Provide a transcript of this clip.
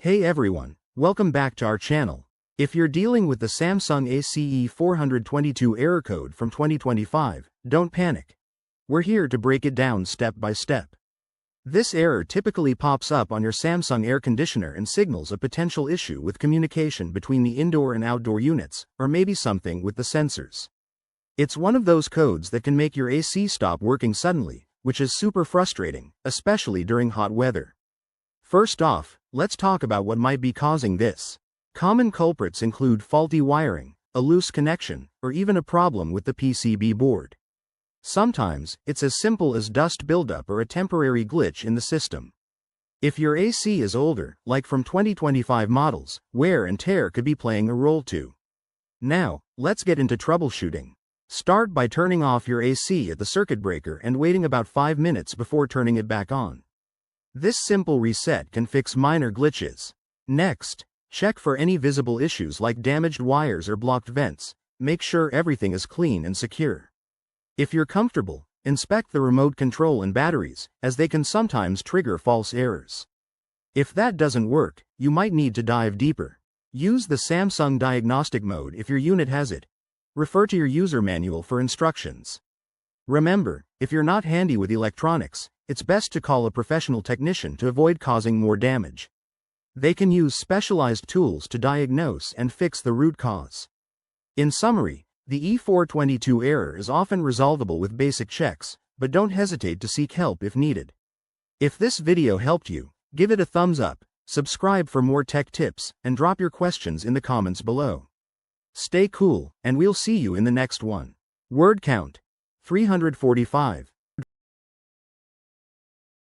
Hey everyone, welcome back to our channel. If you're dealing with the Samsung AC E422 error code from 2025, don't panic. We're here to break it down step by step. This error typically pops up on your Samsung air conditioner and signals a potential issue with communication between the indoor and outdoor units, or maybe something with the sensors. It's one of those codes that can make your AC stop working suddenly, which is super frustrating, especially during hot weather. First off, let's talk about what might be causing this. Common culprits include faulty wiring, a loose connection, or even a problem with the PCB board. Sometimes, it's as simple as dust buildup or a temporary glitch in the system. If your AC is older, like from 2025 models, wear and tear could be playing a role too. Now, let's get into troubleshooting. Start by turning off your AC at the circuit breaker and waiting about 5 minutes before turning it back on. This simple reset can fix minor glitches. Next, check for any visible issues like damaged wires or blocked vents. Make sure everything is clean and secure. If you're comfortable, inspect the remote control and batteries, as they can sometimes trigger false errors. If that doesn't work, you might need to dive deeper. Use the Samsung diagnostic mode if your unit has it. Refer to your user manual for instructions. Remember, if you're not handy with electronics, it's best to call a professional technician to avoid causing more damage. They can use specialized tools to diagnose and fix the root cause. In summary, the E422 error is often resolvable with basic checks, but don't hesitate to seek help if needed. If this video helped you, give it a thumbs up, subscribe for more tech tips, and drop your questions in the comments below. Stay cool, and we'll see you in the next one. Word count: 345.